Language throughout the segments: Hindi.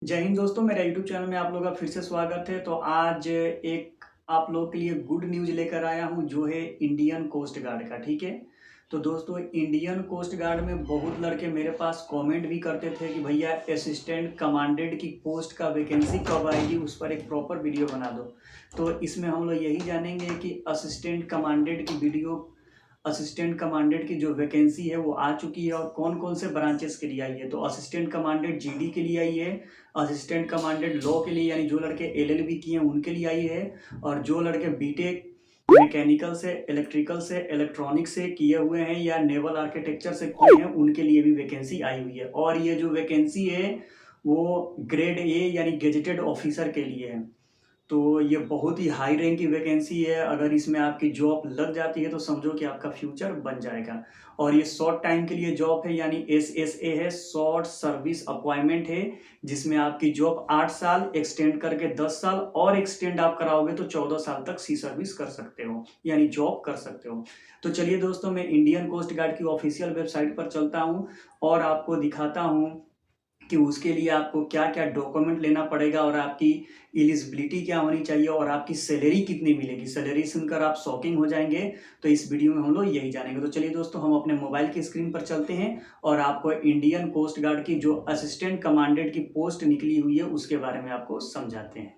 जय हिंद दोस्तों, मेरा यूट्यूब चैनल में आप लोगों का फिर से स्वागत है। तो आज एक आप लोगों के लिए गुड न्यूज़ लेकर आया हूं, जो है इंडियन कोस्ट गार्ड का। ठीक है, तो दोस्तों इंडियन कोस्ट गार्ड में बहुत लड़के मेरे पास कमेंट भी करते थे कि भैया असिस्टेंट कमांडेंट की पोस्ट का वैकेंसी कब आएगी, उस पर एक प्रॉपर वीडियो बना दो। तो इसमें हम लोग यही जानेंगे कि असिस्टेंट कमांडेंट की जो वैकेंसी है वो आ चुकी है और कौन कौन से ब्रांचेस के लिए आई है। तो असिस्टेंट कमांडेंट जीडी के लिए आई है, असिस्टेंट कमांडेंट लॉ के लिए यानी जो लड़के एलएलबी किए हैं उनके लिए आई है, और जो लड़के बीटेक मैकेनिकल से, इलेक्ट्रिकल से, इलेक्ट्रॉनिक से किए हुए हैं या नेवल आर्किटेक्चर से किए हैं उनके लिए भी वैकेंसी आई हुई है। और ये जो वैकेंसी है वो ग्रेड ए यानी गेजेटेड ऑफिसर के लिए है। तो ये बहुत ही हाई रैंक की वैकेंसी है। अगर इसमें आपकी जॉब लग जाती है तो समझो कि आपका फ्यूचर बन जाएगा। और ये शॉर्ट टाइम के लिए जॉब है, यानी SSA है, शॉर्ट सर्विस अपॉइंटमेंट है, जिसमें आपकी जॉब 8 साल एक्सटेंड करके 10 साल और एक्सटेंड आप कराओगे तो 14 साल तक सी सर्विस कर सकते हो, यानी जॉब कर सकते हो। तो चलिए दोस्तों, मैं इंडियन कोस्ट गार्ड की ऑफिशियल वेबसाइट पर चलता हूँ और आपको दिखाता हूँ कि उसके लिए आपको क्या क्या डॉक्यूमेंट लेना पड़ेगा और आपकी एलिजिबिलिटी क्या होनी चाहिए और आपकी सैलरी कितनी मिलेगी। सैलरी सुनकर आप शॉकिंग हो जाएंगे। तो इस वीडियो में हम लोग यही जानेंगे। तो चलिए दोस्तों, हम अपने मोबाइल की स्क्रीन पर चलते हैं और आपको इंडियन कोस्ट गार्ड की जो असिस्टेंट कमांडेंट की पोस्ट निकली हुई है उसके बारे में आपको समझाते हैं।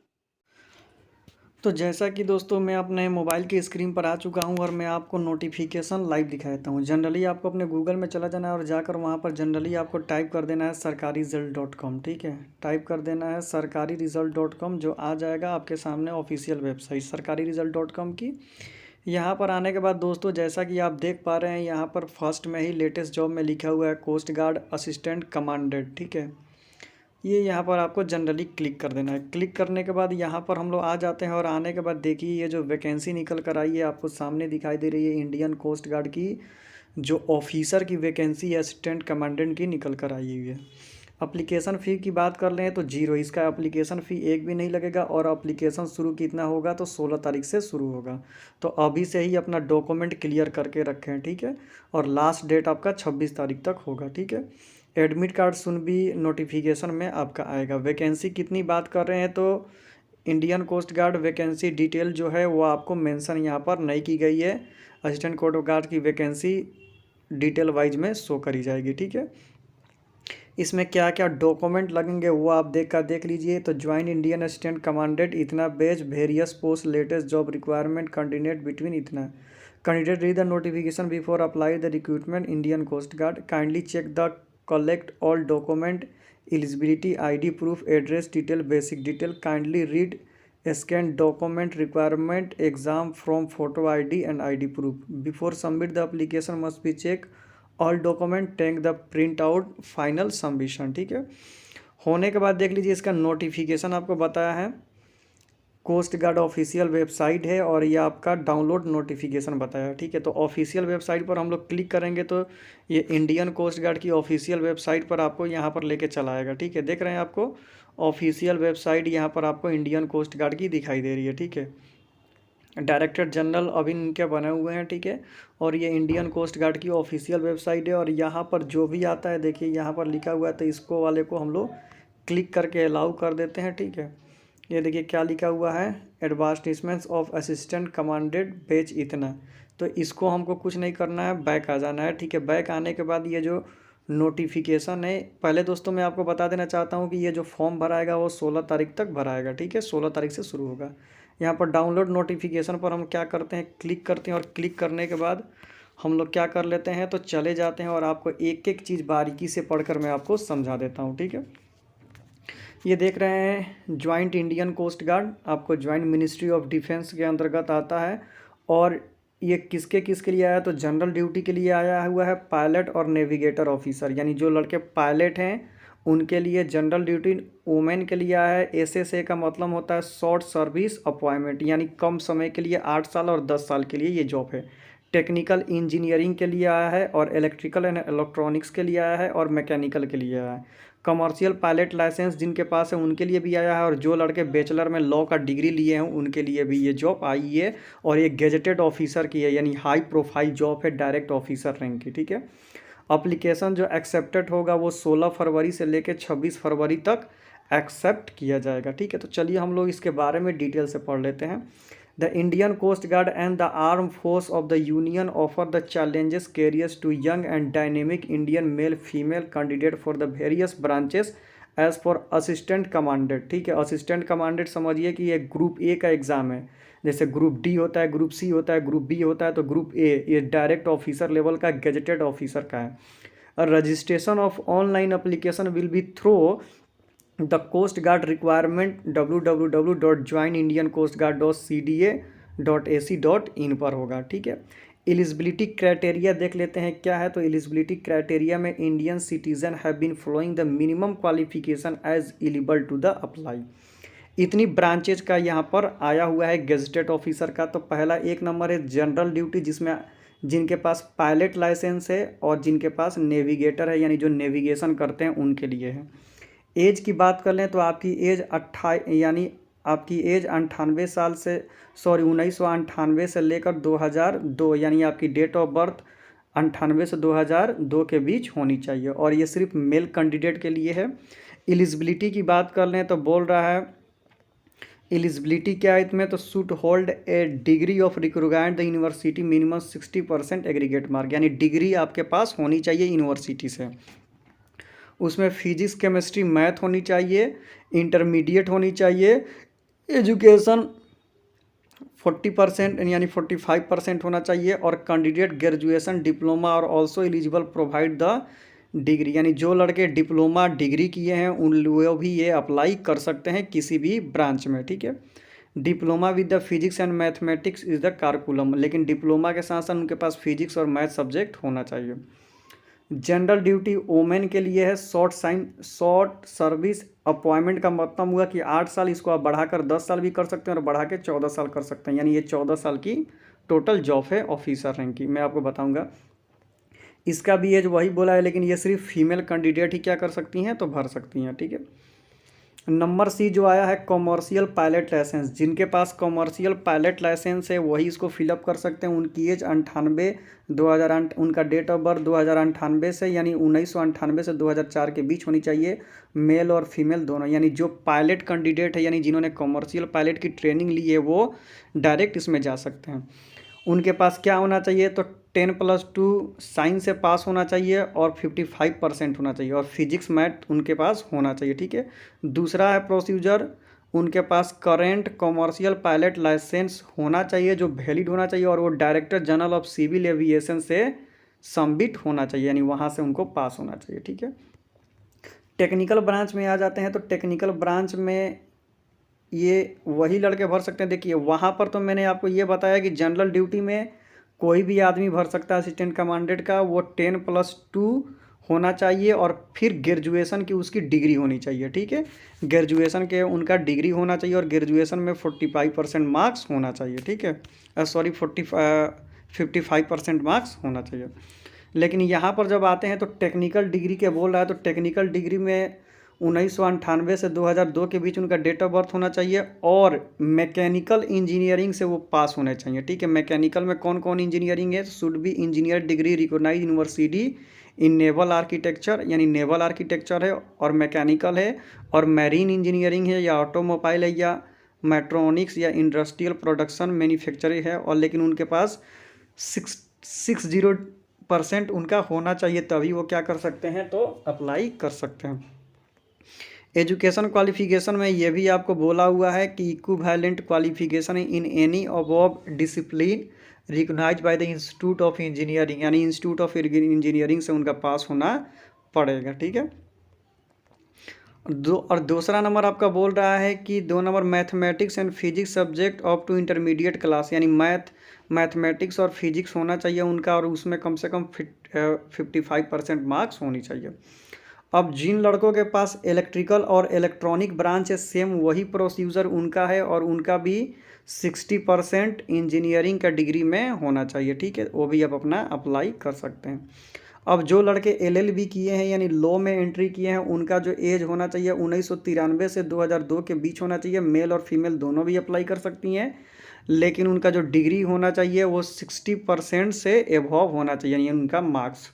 तो जैसा कि दोस्तों मैं अपने मोबाइल की स्क्रीन पर आ चुका हूं और मैं आपको नोटिफिकेशन लाइव दिखाता हूं। जनरली आपको अपने गूगल में चला जाना है और जाकर वहां पर जनरली आपको टाइप कर देना है सरकारीरिजल्ट.com। ठीक है, टाइप कर देना है सरकारीरिजल्ट.com, जो आ जाएगा आपके सामने ऑफिशियल वेबसाइट सरकारीरिजल्ट.com की। यहाँ पर आने के बाद दोस्तों, जैसा कि आप देख पा रहे हैं, यहाँ पर फर्स्ट में ही लेटेस्ट जॉब में लिखा हुआ है कोस्ट गार्ड असिस्टेंट कमांडेंट। ठीक है, ये यहाँ पर आपको जनरली क्लिक कर देना है। क्लिक करने के बाद यहाँ पर हम लोग आ जाते हैं और आने के बाद देखिए ये जो वैकेंसी निकल कर आई है आपको सामने दिखाई दे रही है, इंडियन कोस्ट गार्ड की जो ऑफिसर की वैकेंसी है असिस्टेंट कमांडेंट की निकल कर आई हुई है। अप्लीकेशन फ़ी की बात कर लें तो जीरो, इसका एप्लीकेशन फ़ी एक भी नहीं लगेगा और अप्लीकेशन शुरू कितना होगा तो 16 तारीख से शुरू होगा। तो अभी से ही अपना डॉक्यूमेंट क्लियर करके रखें। ठीक है, और लास्ट डेट आपका 26 तारीख तक होगा। ठीक है, एडमिट कार्ड सुन भी नोटिफिकेशन में आपका आएगा। वैकेंसी कितनी बात कर रहे हैं तो Indian coast guard vacancy detail जो है वो आपको मेंशन यहाँ पर नहीं की गई है। असिस्टेंट कोस्ट गार्ड की वैकेंसी डिटेल वाइज में शो करी जाएगी। ठीक है, इसमें क्या क्या डॉक्यूमेंट लगेंगे वो आप देख लीजिए। तो ज्वाइन इंडियन असिस्टेंट कमांडेंट इतना बेज various post latest job requirement candidate between इतना candidate read the notification before apply the recruitment Indian coast guard kindly check the collect all document eligibility id proof address detail basic detail kindly read scan document requirement exam from photo id and id proof before submit the application must be check all document take the print out final submission। ठीक है, होने के बाद देख लीजिए इसका नोटिफिकेशन आपको बताया है, कोस्ट गार्ड ऑफिशियल वेबसाइट है और ये आपका डाउनलोड नोटिफिकेशन बताया। ठीक है, तो ऑफिशियल वेबसाइट पर हम लोग क्लिक करेंगे तो ये इंडियन कोस्ट गार्ड की ऑफिशियल वेबसाइट पर आपको यहाँ पर लेके चला आएगा। ठीक है, देख रहे हैं आपको ऑफिशियल वेबसाइट यहाँ पर आपको इंडियन कोस्ट गार्ड की दिखाई दे रही है। ठीक है, डायरेक्टर जनरल अभी इनके बने हुए हैं। ठीक है, और ये इंडियन कोस्ट गार्ड की ऑफिशियल वेबसाइट है और यहाँ पर जो भी आता है देखिए यहाँ पर लिखा हुआ है, तो इसको वाले को हम लोग क्लिक करके अलाउ कर देते हैं। ठीक है, ये देखिए क्या लिखा हुआ है, advertisements of assistant commandant page इतना। तो इसको हमको कुछ नहीं करना है, बैक आ जाना है। ठीक है, बैक आने के बाद ये जो नोटिफिकेशन है, पहले दोस्तों मैं आपको बता देना चाहता हूँ कि ये जो फॉर्म भराएगा वो 16 तारीख तक भराएगा। ठीक है, 16 तारीख से शुरू होगा। यहाँ पर डाउनलोड नोटिफिकेशन पर हम क्या करते हैं, क्लिक करते हैं और क्लिक करने के बाद हम लोग क्या कर लेते हैं तो चले जाते हैं और आपको एक एक चीज़ बारीकी से पढ़कर मैं आपको समझा देता हूँ। ठीक है, ये देख रहे हैं ज्वाइंट इंडियन कोस्ट गार्ड आपको ज्वाइंट मिनिस्ट्री ऑफ डिफेंस के अंतर्गत आता है और ये किसके लिए आया तो जनरल ड्यूटी के लिए आया हुआ है, पायलट और नेविगेटर ऑफिसर, यानी जो लड़के पायलट हैं उनके लिए जनरल ड्यूटी। वुमेन के लिए आया है। SSA का मतलब होता है शॉर्ट सर्विस अपॉइंटमेंट, यानी कम समय के लिए 8 साल और 10 साल के लिए ये जॉब है। टेक्निकल इंजीनियरिंग के लिए आया है और इलेक्ट्रिकल एंड इलेक्ट्रॉनिक्स के लिए आया है और मैकेनिकल के लिए आया है। कमर्शियल पायलट लाइसेंस जिनके पास है उनके लिए भी आया है और जो लड़के बैचलर में लॉ का डिग्री लिए हैं उनके लिए भी ये जॉब आई है और ये गेजेटेड ऑफिसर की है, यानी हाई प्रोफाइल जॉब है, डायरेक्ट ऑफिसर रैंक की। ठीक है, अप्लीकेशन जो एक्सेप्टेड होगा वो 16 फरवरी से लेकर 26 फरवरी तक एक्सेप्ट किया जाएगा। ठीक है, तो चलिए हम लोग इसके बारे में डिटेल से पढ़ लेते हैं। The Indian coast guard and the arm force of the union offer the challenges careers to young and dynamic Indian male female candidate for the various branches as for assistant commandant. ठीक है, असिस्टेंट कमांडेंट समझिए कि ये ग्रुप ए का एग्जाम है। जैसे ग्रुप डी होता है, ग्रुप सी होता है, ग्रुप बी होता है, तो ग्रुप ए ये डायरेक्ट ऑफिसर लेवल का गेजेटेड ऑफिसर का है। Registration of online application will be through the coast guard requirement www.joinindiancoastguard.cda.ac.in पर होगा। ठीक है, एलिजिबिलिटी क्राइटेरिया देख लेते हैं क्या है। तो एलिजिबिलिटी क्राइटेरिया में Indian citizen have been following the minimum qualification age eligible to the apply. इतनी ब्रांचेज का यहाँ पर आया हुआ है गेजेटेड ऑफिसर का। तो पहला एक नंबर है जनरल ड्यूटी, जिसमें जिनके पास पायलट लाइसेंस है और जिनके पास नेविगेटर है, यानी जो नेविगेशन करते हैं उनके लिए है। एज की बात कर लें तो आपकी एज 98 साल से 1998 से लेकर 2002, यानी आपकी डेट ऑफ बर्थ 98 से 2002 के बीच होनी चाहिए, और ये सिर्फ मेल कैंडिडेट के लिए है। एलिजिबिलिटी की बात कर लें तो बोल रहा है एलिजिबिलिटी क्या है इसमें, तो should hold a degree of recognised the university minimum 60% aggregate mark, यानी डिग्री आपके पास होनी चाहिए यूनिवर्सिटी से। उसमें फिजिक्स केमिस्ट्री मैथ होनी चाहिए, इंटरमीडिएट होनी चाहिए, एजुकेशन 40% यानी 45% होना चाहिए, और कैंडिडेट ग्रेजुएशन डिप्लोमा और also eligible provide the degree, यानी जो लड़के डिप्लोमा डिग्री किए हैं उन वो भी ये अप्लाई कर सकते हैं किसी भी ब्रांच में। ठीक है, diploma with the physics and mathematics is the curriculum, लेकिन डिप्लोमा के साथ साथ उनके पास फिजिक्स और मैथ सब्जेक्ट होना चाहिए। जनरल ड्यूटी वोमेन के लिए है। शॉर्ट सर्विस अपॉइंटमेंट का मतलब हुआ कि 8 साल, इसको आप बढ़ाकर 10 साल भी कर सकते हैं और बढ़ा के 14 साल कर सकते हैं, यानी ये 14 साल की टोटल जॉब है ऑफिसर रैंक की। मैं आपको बताऊंगा इसका भी एज वही बोला है, लेकिन ये सिर्फ फीमेल कैंडिडेट ही क्या कर सकती हैं, तो भर सकती हैं। ठीक है, नंबर सी जो आया है कॉमर्शियल पायलट लाइसेंस, जिनके पास कॉमर्शियल पायलट लाइसेंस है वही इसको फिलअप कर सकते हैं। उनकी एज 98 उनका डेट ऑफ बर्थ 2098 से, यानी 1998 से 2004 के बीच होनी चाहिए, मेल और फीमेल दोनों। यानी जो पायलट कैंडिडेट है, यानी जिन्होंने कॉमर्शियल पायलट की ट्रेनिंग ली है, वो डायरेक्ट इसमें जा सकते हैं। उनके पास क्या होना चाहिए, तो 10+2 साइंस से पास होना चाहिए और 55% होना चाहिए, और फिजिक्स मैथ उनके पास होना चाहिए। ठीक है, दूसरा है प्रोसीजर, उनके पास करेंट कॉमर्शियल पायलट लाइसेंस होना चाहिए जो वैलिड होना चाहिए, और वो director general of civil aviation से सबमिट होना चाहिए, यानी वहाँ से उनको पास होना चाहिए। ठीक है, टेक्निकल ब्रांच में आ जाते हैं। तो टेक्निकल ब्रांच में ये वही लड़के भर सकते हैं। देखिए वहाँ पर तो मैंने आपको ये बताया कि जनरल ड्यूटी में कोई भी आदमी भर सकता है असिस्टेंट कमांडेंट का, वो 10+2 होना चाहिए और फिर ग्रेजुएशन की उसकी डिग्री होनी चाहिए। ठीक है, ग्रेजुएशन के उनका डिग्री होना चाहिए और ग्रेजुएशन में 45% मार्क्स होना चाहिए। ठीक है, सॉरी 55% मार्क्स होना चाहिए। लेकिन यहाँ पर जब आते हैं तो टेक्निकल डिग्री के बोल रहा है, तो टेक्निकल डिग्री में 1998 से 2002 के बीच उनका डेट ऑफ बर्थ होना चाहिए, और मैकेनिकल इंजीनियरिंग से वो पास होने चाहिए। ठीक है, मैकेनिकल में कौन कौन इंजीनियरिंग है, should be engineer degree recognised university in naval architecture, यानी नेवल आर्किटेक्चर है और मैकेनिकल है, और मैरीन इंजीनियरिंग है, या ऑटोमोबाइल है, या मेट्रोनिक्स, या इंडस्ट्रियल प्रोडक्शन मैन्युफैक्चरिंग है, और लेकिन उनके पास 60% उनका होना चाहिए, तभी वो क्या कर सकते हैं, तो अप्लाई कर सकते हैं। एजुकेशन क्वालिफिकेशन में ये भी आपको बोला हुआ है कि equivalent qualification in any above discipline recognised by the institute of engineering, यानी इंस्टीट्यूट ऑफ इंजीनियरिंग से उनका पास होना पड़ेगा। ठीक है, और दूसरा नंबर आपका बोल रहा है कि 2 number mathematics and physics subject up to intermediate class, यानी मैथमेटिक्स और फिजिक्स होना चाहिए उनका, और उसमें कम से कम 55% मार्क्स होनी चाहिए। अब जिन लड़कों के पास इलेक्ट्रिकल और इलेक्ट्रॉनिक ब्रांच है, सेम वही प्रोसीजर उनका है, और उनका भी 60% इंजीनियरिंग का डिग्री में होना चाहिए। ठीक है, वो भी आप अपना अप्लाई कर सकते हैं। अब जो लड़के LLB किए हैं, यानी लॉ में एंट्री किए हैं, उनका जो एज होना चाहिए 1993 से 2002 के बीच होना चाहिए। मेल और फीमेल दोनों भी अप्लाई कर सकती हैं, लेकिन उनका जो डिग्री होना चाहिए वो 60% से एबव होना चाहिए, यानी उनका मार्क्स।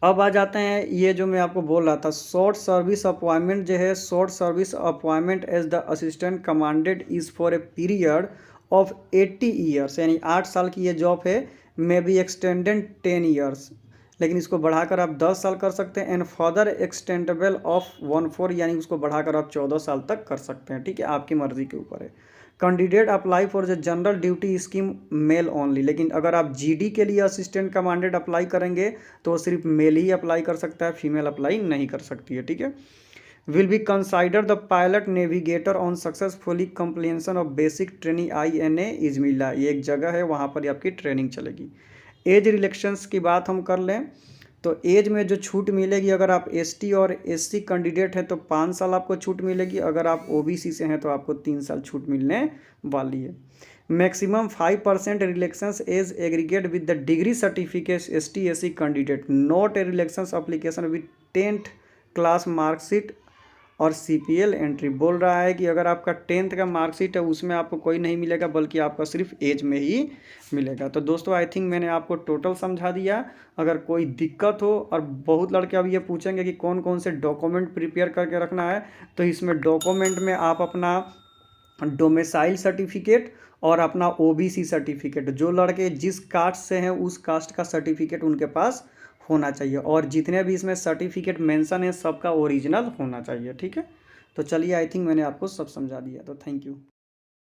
अब आ जाते हैं ये जो मैं आपको बोल रहा था, शॉर्ट सर्विस अपॉइंटमेंट जो है, short service appointment as the assistant commanded is for a period of 80 years, यानी 8 साल की ये जॉब है, मे बी एक्सटेंडेड 10 ईयर्स, लेकिन इसको बढ़ाकर आप 10 साल कर सकते हैं, एंड फर्दर एक्सटेंडेबल ऑफ 1/4, यानी उसको बढ़ाकर आप 14 साल तक कर सकते हैं, ठीक है, आपकी मर्जी के ऊपर है। Candidate apply for the general duty scheme male only, लेकिन अगर आप जीडी के लिए असिस्टेंट कमांडेड अप्लाई करेंगे तो वो सिर्फ मेल ही अप्लाई कर सकता है, फीमेल अप्लाई नहीं कर सकती है, ठीक है। Will be consider the pilot navigator on successfully completion of basic training INA इजमिला, ये एक जगह है, वहाँ पर आपकी ट्रेनिंग चलेगी। एज रिलेक्शंस की बात हम कर लें तो एज में जो छूट मिलेगी, अगर आप ST और SC कैंडिडेट हैं तो 5 साल आपको छूट मिलेगी, अगर आप OBC से हैं तो आपको 3 साल छूट मिलने वाली है। Maximum 5% relaxations age aggregate with the degree certificate ST SC candidate, not a relaxations application with 10th class marksheet और CPL एंट्री। बोल रहा है कि अगर आपका 10th का मार्कशीट है उसमें आपको कोई नहीं मिलेगा, बल्कि आपका सिर्फ एज में ही मिलेगा। तो दोस्तों आई थिंक मैंने आपको टोटल समझा दिया। अगर कोई दिक्कत हो, और बहुत लड़के अब ये पूछेंगे कि कौन कौन से डॉक्यूमेंट प्रिपेयर करके रखना है, तो इसमें डॉक्यूमेंट में आप अपना डोमिसाइल सर्टिफिकेट और अपना OBC सर्टिफिकेट, जो लड़के जिस कास्ट से हैं उस कास्ट का सर्टिफिकेट उनके पास होना चाहिए, और जितने भी इसमें सर्टिफिकेट मेंशन है सबका ओरिजिनल होना चाहिए, ठीक है। तो चलिए आई थिंक मैंने आपको सब समझा दिया, तो थैंक यू।